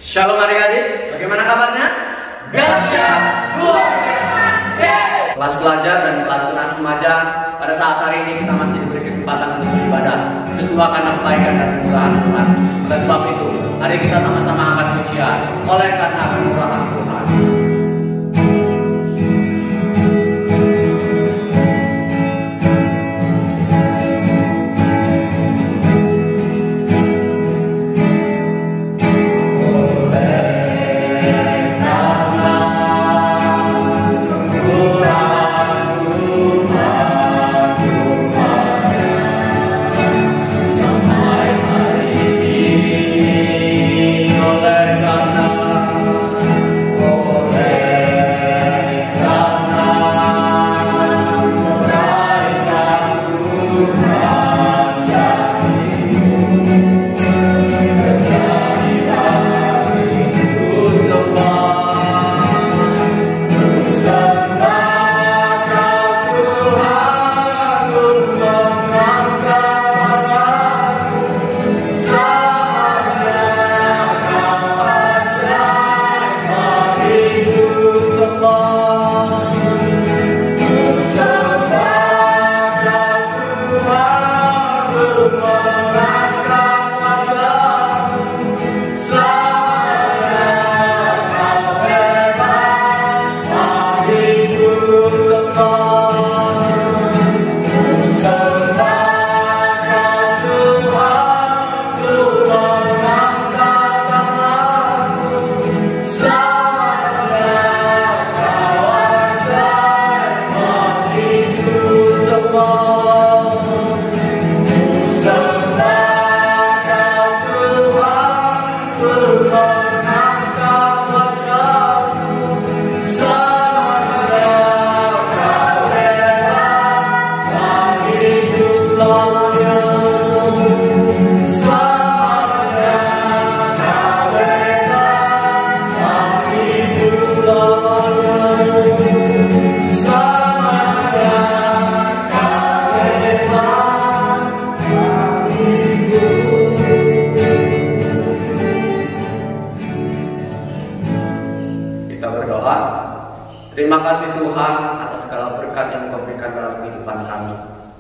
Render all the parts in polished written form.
Shalom adik-adik, bagaimana kabarnya? Dahsyat luar biasa. Kelas pelajar dan kelas tunas remaja, pada saat hari ini kita masih diberi kesempatan untuk beribadah. Itu semua karena kebaikan dan kemurahan Tuhan. Oleh sebab itu, mari kita sama-sama angkat pujian oleh karena kemurahan Tuhan. Terima kasih Tuhan atas segala berkat yang Kau berikan dalam kehidupan kami.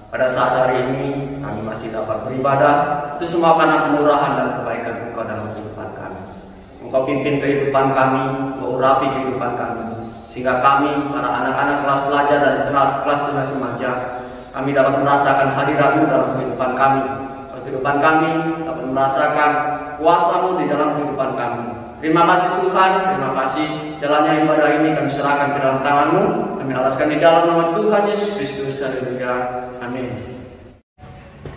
Pada saat hari ini kami masih dapat beribadah. Itu semua karena kemurahan dan kebaikan Engkau dalam kehidupan kami. Engkau pimpin kehidupan kami, Engkau urapi kehidupan kami, sehingga kami, para anak-anak kelas pelajar dan kelas tunas remaja, kami dapat merasakan hadirat-Mu dalam kehidupan kami. Kehidupan kami dapat merasakan kuasa-Mu di dalam kehidupan kami. Terima kasih Tuhan, terima kasih. Jalannya ibadah ini kami serahkan ke dalam tangan-Mu. Kami alaskan di dalam nama Tuhan Yesus Kristus. Haleluya. Amin.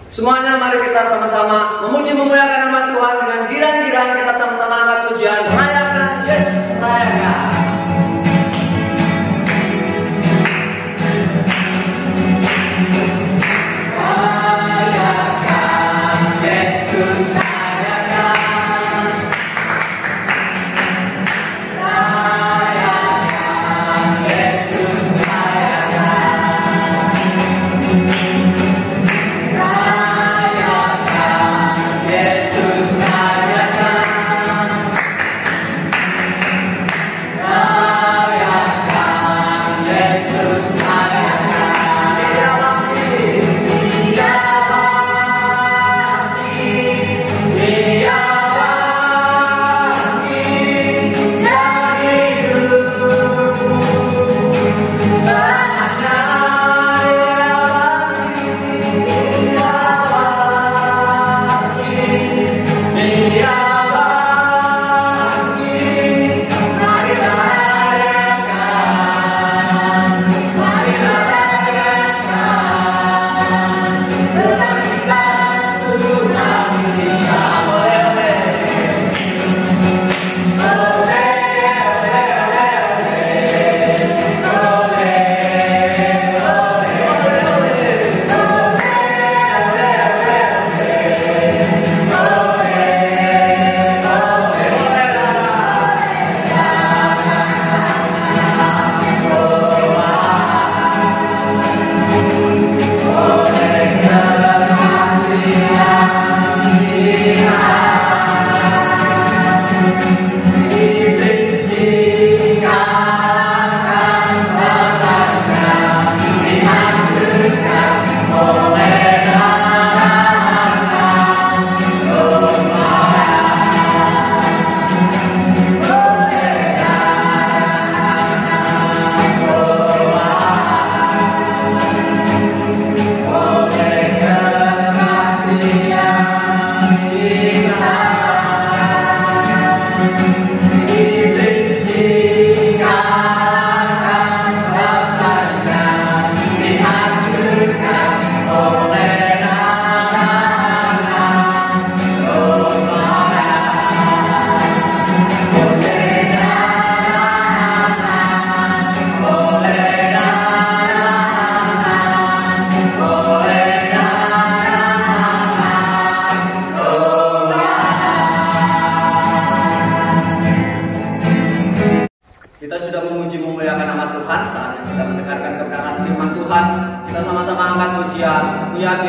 Semuanya mari kita sama-sama memuji memuliakan nama Tuhan dengan girang-girang. Kita sama-sama angkat pujian. Rayakan Yesus, rayakan. Yesus,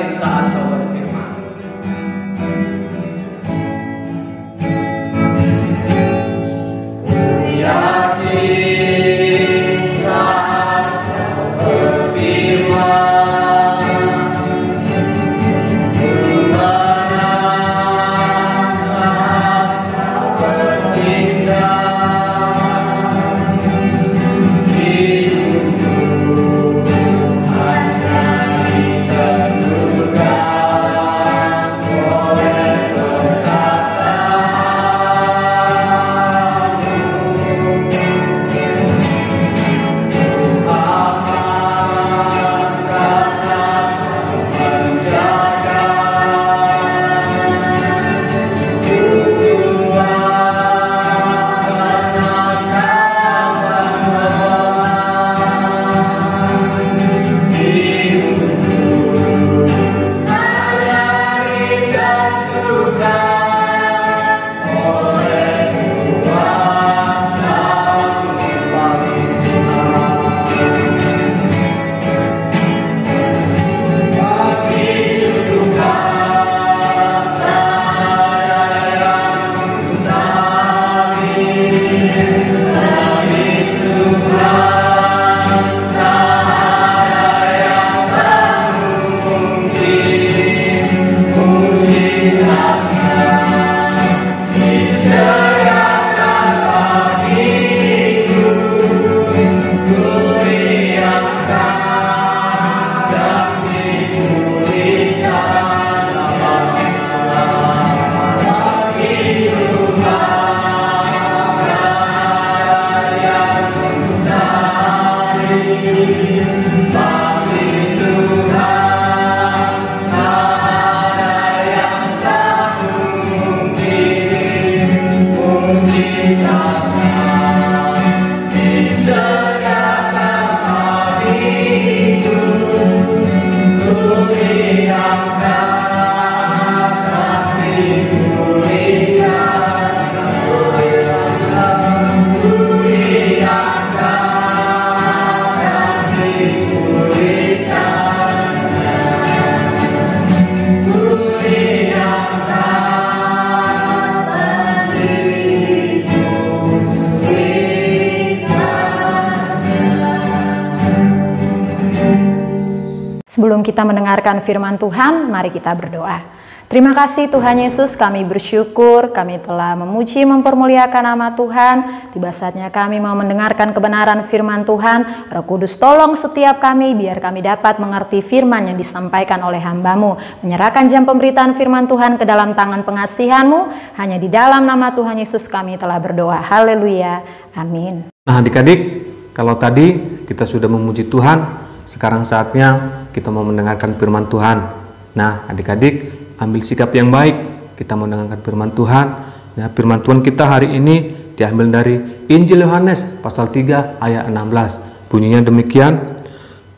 yakin saat kau berfirman. Ku yakin saat kau berfirman. Ku menang saat kau bertindak. Hidupku hanya ditentukan oleh perkataanmu. Ku aman karena kau menjaga. Ku kuat karena kau berfirman. Hidupku hanya ditentukan oleh kuasa-Mu paling bagi Tuhan tak ada yang mustahil. Bagi Tuhan tak ada yang tak mungkin. Mujizatnya disediakan bagiku. Ku diamkan dan dipulihkan lamanya. Bagi Tuhan tak ada yang mustahil. Bagi Tuhan tak ada yang tak mungkin. Mujizatnya disediakan bagiku. Ku diamkan dan dipulihkan lamanya. Ku diamkan dan dipulihkan. Ku diamkan dan dipulihkan. Sebelum kita mendengarkan firman Tuhan, mari kita berdoa. Terima kasih Tuhan Yesus, kami bersyukur, kami telah memuji, mempermuliakan nama Tuhan. Tiba saatnya kami mau mendengarkan kebenaran firman Tuhan. Roh Kudus tolong setiap kami, biar kami dapat mengerti firman yang disampaikan oleh hamba-Mu. Menyerahkan jam pemberitaan firman Tuhan ke dalam tangan pengasihan-Mu. Hanya di dalam nama Tuhan Yesus kami telah berdoa. Haleluya. Amin. Nah adik-adik, kalau tadi kita sudah memuji Tuhan, sekarang saatnya kita mau mendengarkan firman Tuhan. Nah adik-adik, ambil sikap yang baik. Kita mau mendengarkan firman Tuhan. Nah, firman Tuhan kita hari ini diambil dari Injil Yohanes pasal 3 ayat 16. Bunyinya demikian.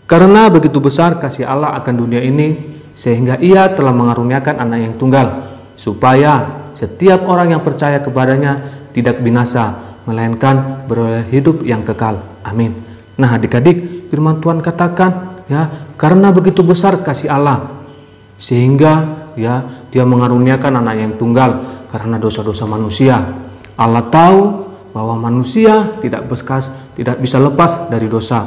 Karena begitu besar kasih Allah akan dunia ini, sehingga Ia telah mengaruniakan anak yang tunggal, supaya setiap orang yang percaya kepadanya tidak binasa, melainkan beroleh hidup yang kekal. Amin. Nah adik-adik, firman Tuhan katakan, ya, karena begitu besar kasih Allah, sehingga ya Dia mengaruniakan anak yang tunggal karena dosa-dosa manusia. Allah tahu bahwa manusia tidak bisa lepas dari dosa,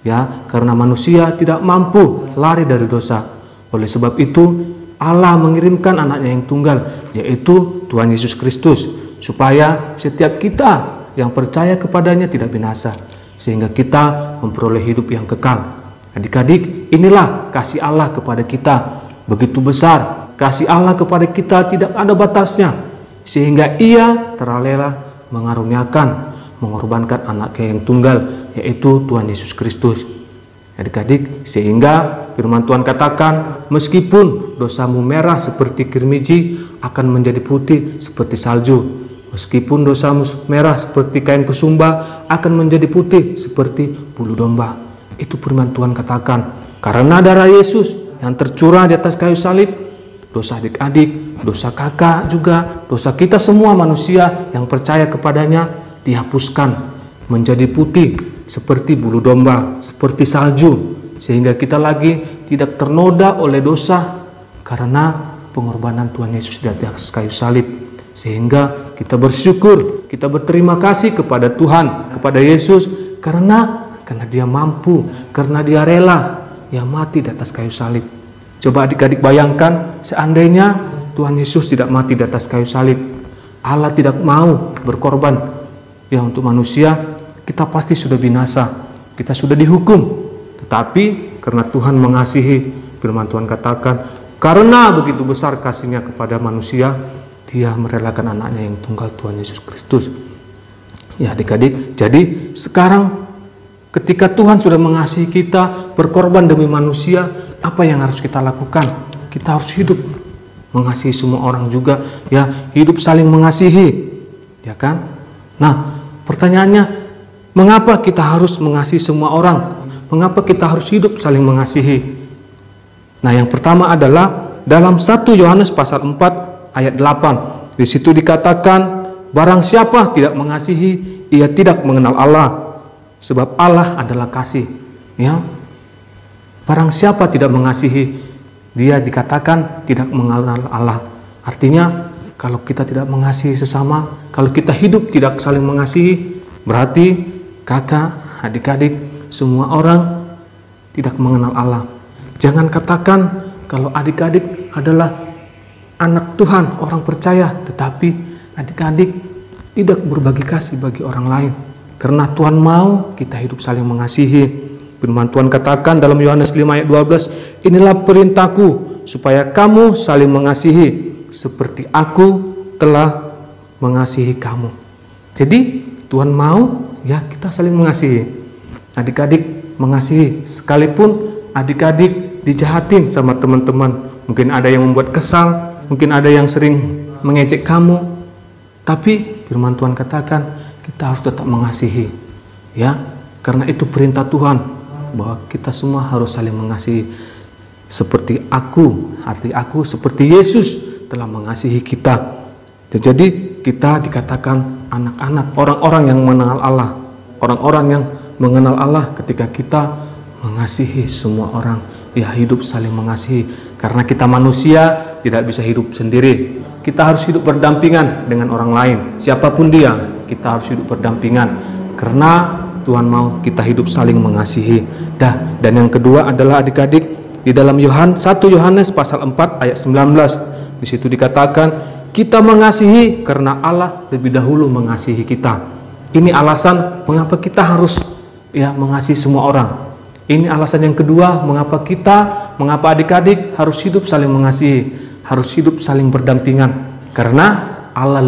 ya, karena manusia tidak mampu lari dari dosa. Oleh sebab itu Allah mengirimkan anaknya yang tunggal, yaitu Tuhan Yesus Kristus, supaya setiap kita yang percaya kepadanya tidak binasa, sehingga kita memperoleh hidup yang kekal. Adik-adik, inilah kasih Allah kepada kita, begitu besar. Kasih Allah kepada kita tidak ada batasnya, sehingga Ia rela mengorbankan anaknya yang tunggal, yaitu Tuhan Yesus Kristus. Adik-adik, sehingga firman Tuhan katakan, meskipun dosamu merah seperti kirmiji, akan menjadi putih seperti salju. Meskipun dosamu merah seperti kain kesumba, akan menjadi putih seperti bulu domba. Itu firman Tuhan katakan. Karena darah Yesus yang tercurah di atas kayu salib, dosa adik-adik, dosa kakak juga, dosa kita semua manusia yang percaya kepadanya dihapuskan menjadi putih seperti bulu domba, seperti salju, sehingga kita lagi tidak ternoda oleh dosa karena pengorbanan Tuhan Yesus di atas kayu salib. Sehingga kita bersyukur, kita berterima kasih kepada Tuhan, kepada Yesus karena dia mampu, karena dia rela mati di atas kayu salib. Coba adik-adik bayangkan, seandainya Tuhan Yesus tidak mati di atas kayu salib, Allah tidak mau berkorban untuk manusia, kita pasti sudah binasa, kita sudah dihukum. Tetapi karena Tuhan mengasihi, firman Tuhan katakan, karena begitu besar kasihnya kepada manusia, dia merelakan anaknya yang tunggal, Tuhan Yesus Kristus. Ya adik-adik, jadi sekarang ketika Tuhan sudah mengasihi kita, berkorban demi manusia, apa yang harus kita lakukan? Kita harus hidup mengasihi semua orang juga, hidup saling mengasihi, ya kan? Nah, pertanyaannya, mengapa kita harus mengasihi semua orang? Mengapa kita harus hidup saling mengasihi? Nah, yang pertama adalah dalam 1 Yohanes pasal 4 ayat 8. Di situ dikatakan, barang siapa tidak mengasihi, ia tidak mengenal Allah. Sebab Allah adalah kasih. Ya. Barang siapa tidak mengasihi, dia dikatakan tidak mengenal Allah. Artinya, kalau kita tidak mengasihi sesama, kalau kita hidup tidak saling mengasihi, berarti kakak, adik-adik, semua orang tidak mengenal Allah. Jangan katakan kalau adik-adik adalah anak Tuhan, orang percaya, tetapi adik-adik tidak berbagi kasih bagi orang lain. Karena Tuhan mau kita hidup saling mengasihi. Firman Tuhan katakan dalam Yohanes 5 ayat 12, inilah perintahku supaya kamu saling mengasihi seperti aku telah mengasihi kamu. Jadi Tuhan mau kita saling mengasihi. Adik-adik mengasihi, sekalipun adik-adik dijahatin sama teman-teman. Mungkin ada yang membuat kesal, mungkin ada yang sering mengejek kamu. Tapi firman Tuhan katakan kita harus tetap mengasihi. Ya, karena itu perintah Tuhan bahwa kita semua harus saling mengasihi. Seperti aku, arti aku seperti Yesus telah mengasihi kita. Jadi kita dikatakan anak-anak, orang-orang yang mengenal Allah. Orang-orang yang mengenal Allah ketika kita mengasihi semua orang. Hidup saling mengasihi. Karena kita manusia tidak bisa hidup sendiri. Kita harus hidup berdampingan dengan orang lain. Siapapun dia, kita harus hidup berdampingan. Karena Tuhan mau kita hidup saling mengasihi. Dan yang kedua adalah adik-adik, di dalam 1 Yohanes pasal 4 ayat 19. Di situ dikatakan, kita mengasihi karena Allah lebih dahulu mengasihi kita. Ini alasan mengapa kita harus mengasihi semua orang. Ini alasan yang kedua mengapa adik-adik harus hidup saling mengasihi, harus hidup saling berdampingan. Karena Allah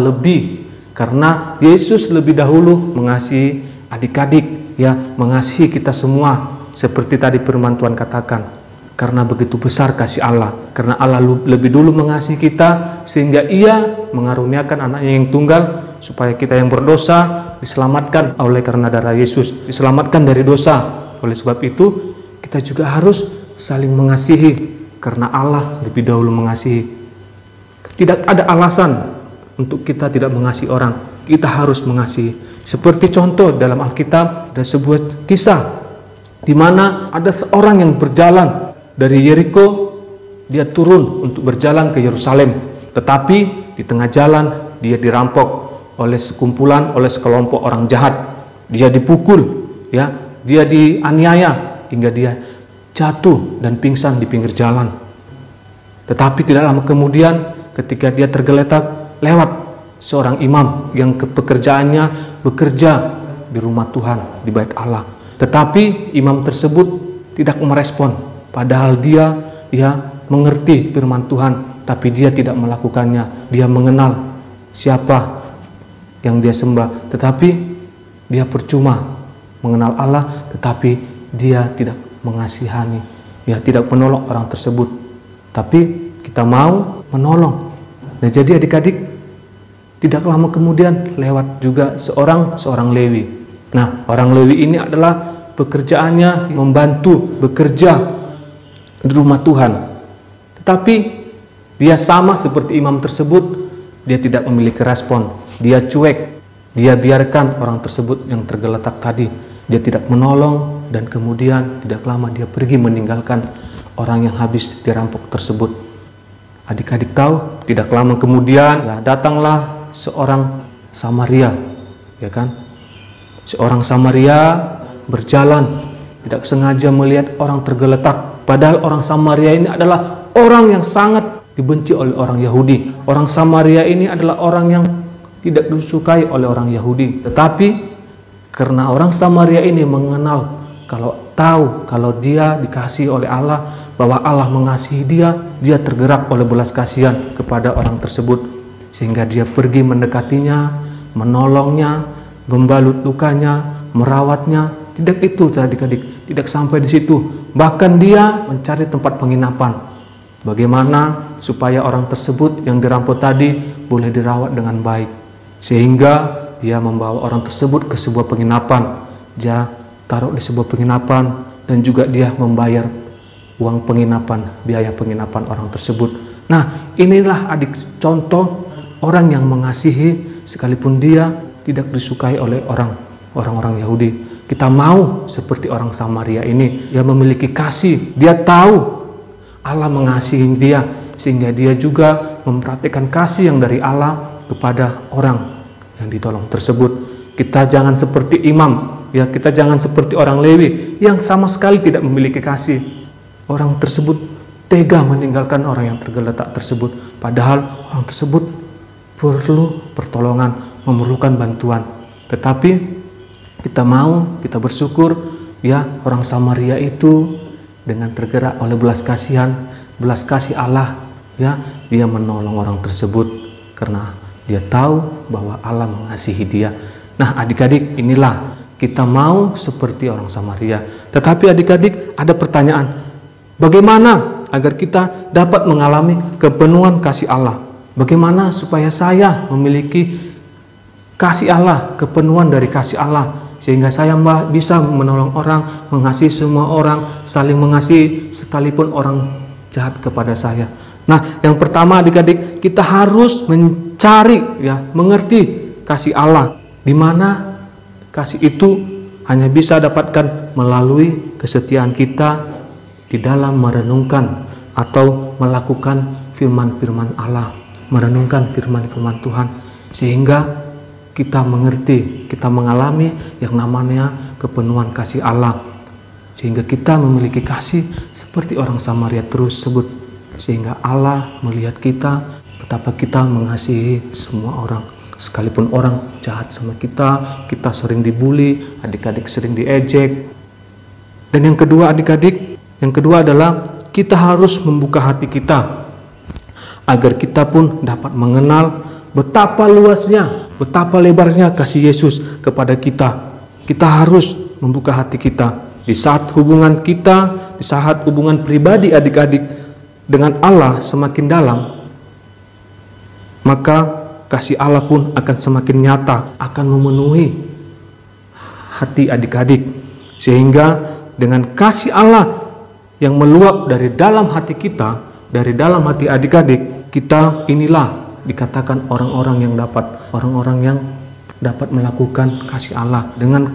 karena Yesus lebih dahulu mengasihi adik-adik, mengasihi kita semua. Seperti tadi firman Tuhan katakan, karena begitu besar kasih Allah, karena Allah lebih dulu mengasihi kita, sehingga Ia mengaruniakan anaknya yang tunggal, supaya kita yang berdosa diselamatkan oleh karena darah Yesus, diselamatkan dari dosa. Oleh sebab itu, kita juga harus saling mengasihi, karena Allah lebih dahulu mengasihi. Tidak ada alasan untuk kita tidak mengasihi orang, kita harus mengasihi. Seperti contoh dalam Alkitab, ada sebuah kisah di mana ada seorang yang berjalan dari Yeriko, dia turun untuk berjalan ke Yerusalem. Tetapi di tengah jalan dia dirampok oleh sekelompok orang jahat. Dia dipukul, dia dianiaya hingga dia jatuh dan pingsan di pinggir jalan. Tetapi tidak lama kemudian ketika dia tergeletak, lewat seorang imam yang pekerjaannya bekerja di rumah Tuhan, di bait Allah. Tetapi imam tersebut tidak merespon. Padahal dia mengerti firman Tuhan, tapi dia tidak melakukannya. Dia mengenal siapa yang dia sembah, tetapi dia percuma mengenal Allah, tetapi dia tidak mengasihani, tidak menolong orang tersebut. Tapi kita mau menolong. Nah, jadi adik-adik, tidak lama kemudian lewat juga seorang Lewi. Nah, orang Lewi ini adalah pekerjaannya membantu bekerja di rumah Tuhan. Tetapi dia sama seperti imam tersebut, dia tidak memiliki respon. Dia cuek, dia biarkan orang tersebut yang tergeletak tadi. Dia tidak menolong, dan kemudian tidak lama dia pergi meninggalkan orang yang habis dirampok tersebut. Adik-adik tahu, tidak lama kemudian ya, datanglah seorang Samaria, ya kan? Seorang Samaria berjalan, tidak sengaja melihat orang tergeletak. Padahal orang Samaria ini adalah orang yang sangat dibenci oleh orang Yahudi. Orang Samaria ini adalah orang yang tidak disukai oleh orang Yahudi. Tetapi karena orang Samaria ini mengenal, kalau dia dikasihi oleh Allah, bahwa Allah mengasihi dia tergerak oleh belas kasihan kepada orang tersebut, sehingga dia pergi mendekatinya, menolongnya, membalut lukanya, merawatnya. Tidak itu adik-adik, tidak sampai di situ. Bahkan dia mencari tempat penginapan. Bagaimana supaya orang tersebut yang dirampok tadi boleh dirawat dengan baik, sehingga dia membawa orang tersebut ke sebuah penginapan. Dia taruh di sebuah penginapan dan juga dia membayar uang penginapan, biaya penginapan orang tersebut. Nah, inilah adik contoh orang yang mengasihi sekalipun dia tidak disukai oleh orang-orang Yahudi. Kita mau seperti orang Samaria ini, yang memiliki kasih. Dia tahu Allah mengasihi dia, sehingga dia juga memperhatikan kasih yang dari Allah kepada orang yang ditolong tersebut. Kita jangan seperti imam, ya, kita jangan seperti orang Lewi yang sama sekali tidak memiliki kasih. Orang tersebut tega meninggalkan orang yang tergeletak tersebut, padahal orang tersebut perlu pertolongan, memerlukan bantuan. Tetapi kita bersyukur, ya, orang Samaria itu dengan tergerak oleh belas kasih Allah, ya, dia menolong orang tersebut karena dia tahu bahwa Allah mengasihi dia. Nah, adik-adik, inilah kita mau seperti orang Samaria. Tetapi adik-adik, ada pertanyaan, bagaimana agar kita dapat mengalami kepenuhan kasih Allah? Bagaimana supaya saya memiliki kasih Allah, kepenuhan dari kasih Allah, sehingga saya bisa menolong orang, mengasihi semua orang, saling mengasihi sekalipun orang jahat kepada saya. Nah, yang pertama adik-adik, kita harus mencari, ya, mengerti kasih Allah, di mana kasih itu hanya bisa dapatkan melalui kesetiaan kita di dalam merenungkan atau melakukan firman-firman Allah, merenungkan firman-firman Tuhan, sehingga kita mengerti, kita mengalami yang namanya kepenuhan kasih Allah, sehingga kita memiliki kasih seperti orang Samaria tersebut, sehingga Allah melihat kita betapa kita mengasihi semua orang, sekalipun orang jahat sama kita sering dibully, adik-adik sering diejek. Dan yang kedua adik-adik, yang kedua adalah kita harus membuka hati kita agar kita pun dapat mengenal betapa luasnya, betapa lebarnya kasih Yesus kepada kita. Kita harus membuka hati kita. Di saat hubungan kita, di saat hubungan pribadi adik-adik dengan Allah semakin dalam, maka kasih Allah pun akan semakin nyata, akan memenuhi hati adik-adik. Sehingga dengan kasih Allah yang meluap dari dalam hati kita, dari dalam hati adik-adik, kita inilah dikatakan orang-orang yang dapat melakukan kasih Allah. Dengan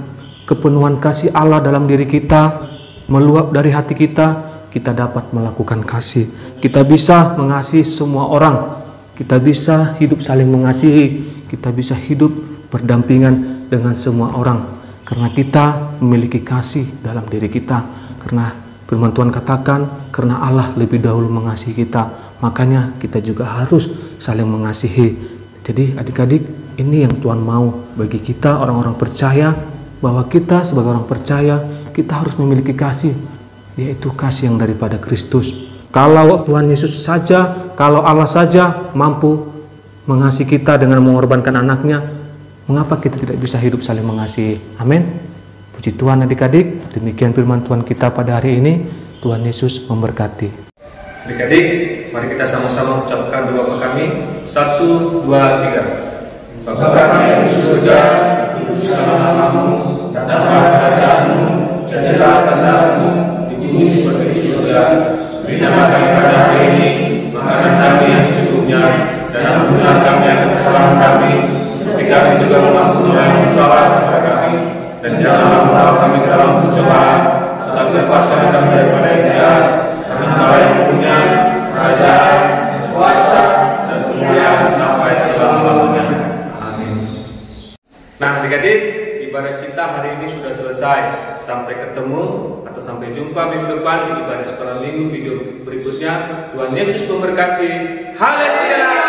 kepenuhan kasih Allah dalam diri kita meluap dari hati kita, kita dapat melakukan kasih. Kita bisa mengasihi semua orang, kita bisa hidup saling mengasihi, kita bisa hidup berdampingan dengan semua orang, karena kita memiliki kasih dalam diri kita. Karena firman Tuhan katakan, karena Allah lebih dahulu mengasihi kita, makanya kita juga harus saling mengasihi. Jadi adik-adik, ini yang Tuhan mau bagi kita orang-orang percaya, bahwa kita sebagai orang percaya, kita harus memiliki kasih, yaitu kasih yang daripada Kristus. Kalau Tuhan Yesus saja, kalau Allah saja mampu mengasihi kita dengan mengorbankan anaknya, mengapa kita tidak bisa hidup saling mengasihi? Amin. Puji Tuhan adik-adik, demikian firman Tuhan kita pada hari ini. Tuhan Yesus memberkati. Adik-adik, mari kita sama-sama ucapkan doa kami. 1, 2, 3. Bapa kami yang di surga, dikuduskanlah namamu, datanglah kerajaanmu, jadilah kehendakmu di bumi seperti di surga. Berikanlah kami pada hari ini makanan kami yang secukupnya, dan ampunilah kami atas kesalahan kami, seperti kami juga mengampuni orang yang bersalah kepada kami. Dan janganlah membawa kami ke dalam pencobaan, tetapi lepaskan kami daripada yang jahat. Karena adik-adik, ibadah kita hari ini sudah selesai. Sampai ketemu atau sampai jumpa minggu depan di ibadah sekolah minggu video berikutnya. Tuhan Yesus memberkati. Haleluya.